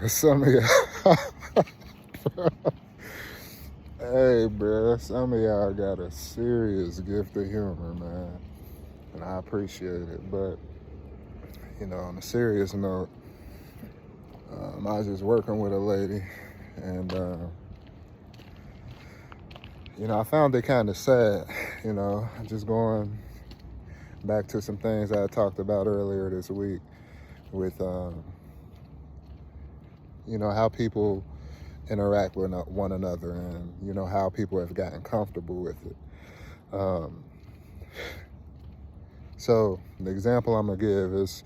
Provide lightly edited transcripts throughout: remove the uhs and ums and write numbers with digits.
Some of y'all, hey, bro, some of y'all got a serious gift of humor, man, and I appreciate it. But on a serious note, I was just working with a lady, and I found it kind of sad. Just going back to some things I talked about earlier this week with, how people interact with one another, and how people have gotten comfortable with it. So the example I'm gonna give is,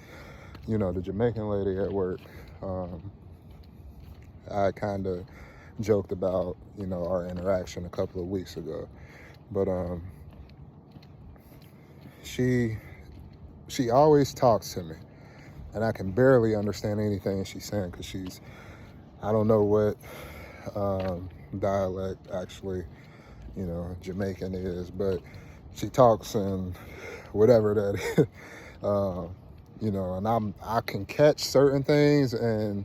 the Jamaican lady at work. I kind of joked about, our interaction a couple of weeks ago, but she always talks to me, and I can barely understand anything she's saying because I don't know what dialect actually, Jamaican is, but she talks in whatever that is, and I can catch certain things, and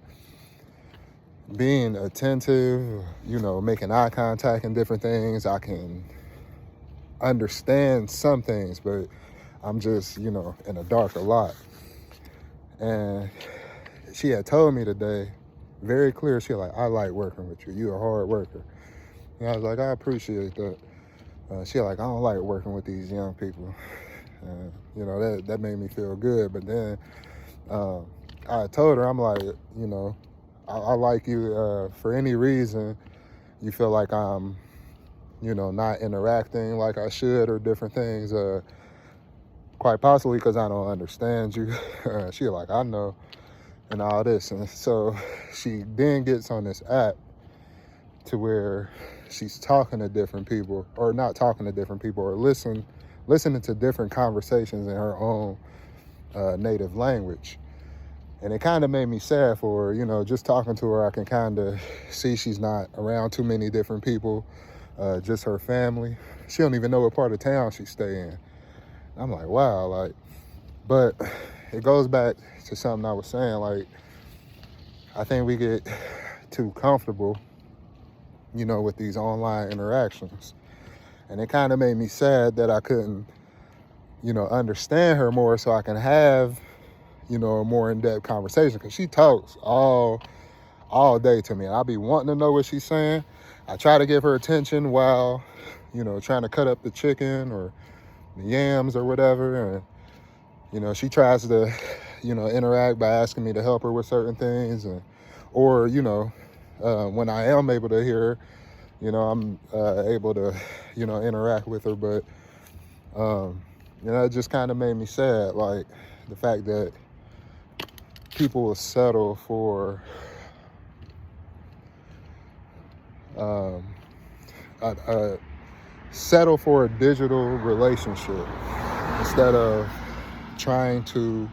being attentive, making eye contact and different things, I can understand some things, but I'm just, in the dark a lot. And she had told me today, very clear, she like, I like working with you. You're a hard worker. And I was like, I appreciate that. She like, I don't like working with these young people. That made me feel good. But then I told her, I'm like, I like you for any reason you feel like I'm, not interacting like I should or different things. Quite possibly because I don't understand you. She like, I know, and all this. And so she then gets on this app to where she's talking to different people, or not talking to different people, or listening to different conversations in her own native language. And it kind of made me sad for her, just talking to her, I can kind of see she's not around too many different people, just her family. She don't even know what part of town she stay in. I'm like, wow, like, but it goes back to something I was saying, like, I think we get too comfortable, with these online interactions. And it kind of made me sad that I couldn't, understand her more so I can have, a more in-depth conversation, because she talks all day to me. And I'll be wanting to know what she's saying. I try to give her attention while, trying to cut up the chicken or the yams or whatever. And, she tries to, interact by asking me to help her with certain things. Or, when I am able to hear her, I'm able to, interact with her. But, it just kind of made me sad, like the fact that people will settle for a digital relationship instead of trying to,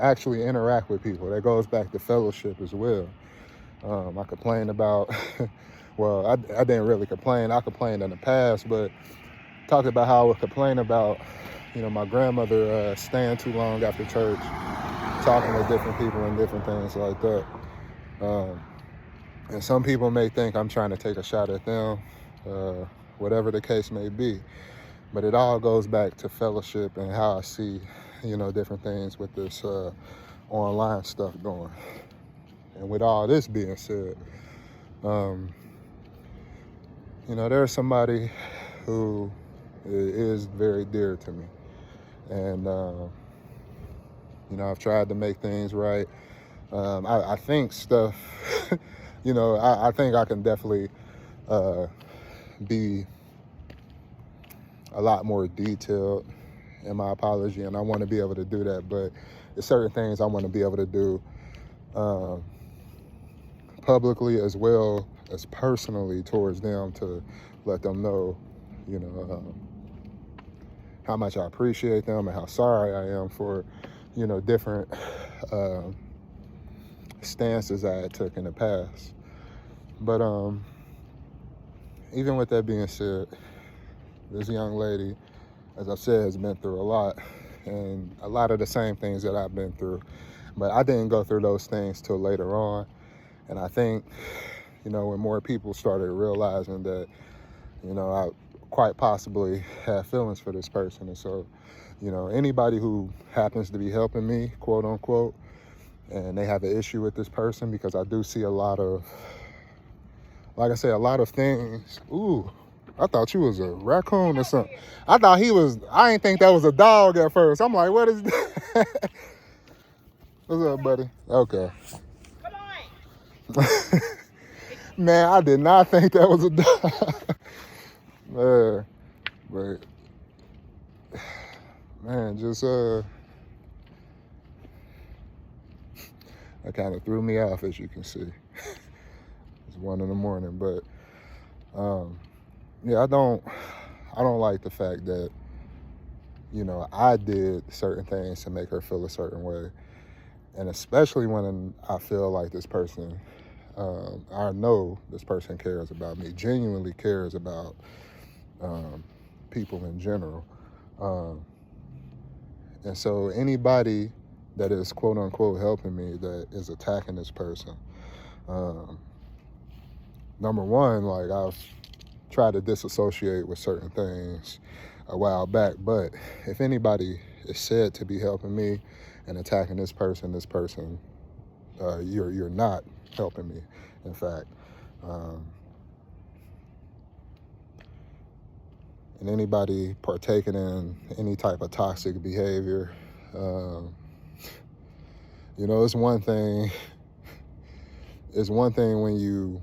actually interact with people. That goes back to fellowship as well. I complained about, well, I didn't really complain. I complained in the past, but talked about how I would complain about, my grandmother staying too long after church, talking to different people and different things like that. And some people may think I'm trying to take a shot at them, whatever the case may be. But it all goes back to fellowship and how I see, different things with this online stuff going. And with all this being said, there's somebody who is very dear to me. And, I've tried to make things right. I think stuff, I think I can definitely be a lot more detailed in my apology, and I want to be able to do that. But there's certain things I want to be able to do publicly as well as personally towards them, to let them know, how much I appreciate them and how sorry I am for, different stances I took in the past. But even with that being said, this young lady, as I said, has been through a lot, and a lot of the same things that I've been through. But I didn't go through those things till later on. And I think, when more people started realizing that, I quite possibly have feelings for this person. And so, anybody who happens to be helping me, quote unquote, and they have an issue with this person, because I do see a lot of, like I said, a lot of things. Ooh, I thought you was a raccoon or something. I didn't think that was a dog at first. I'm like, what is that? What's up, buddy? Okay. Come on. Man, I did not think that was a dog. But man, just that kind of threw me off, as you can see. It's 1 a.m, but yeah, I don't like the fact that I did certain things to make her feel a certain way, and especially when I feel like this person, I know this person cares about me, genuinely cares about people in general. And so anybody that is quote unquote helping me that is attacking this person, number one, like, I've tried to disassociate with certain things a while back, but if anybody is said to be helping me and attacking this person, you're not helping me, in fact. And anybody partaking in any type of toxic behavior, it's one thing. It's one thing when you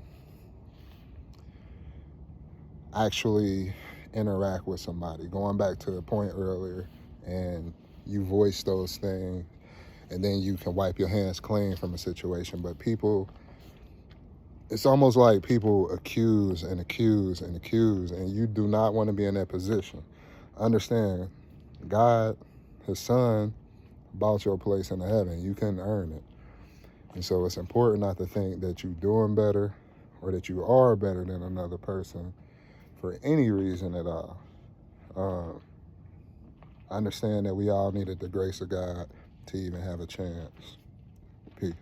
actually interact with somebody, going back to the point earlier, and you voice those things, and then you can wipe your hands clean from a situation. But it's almost like people accuse and accuse and accuse, and you do not want to be in that position. Understand, God, his son, bought your place in heaven. You couldn't earn it. And so it's important not to think that you're doing better or that you are better than another person for any reason at all. I understand that we all needed the grace of God to even have a chance. Peace.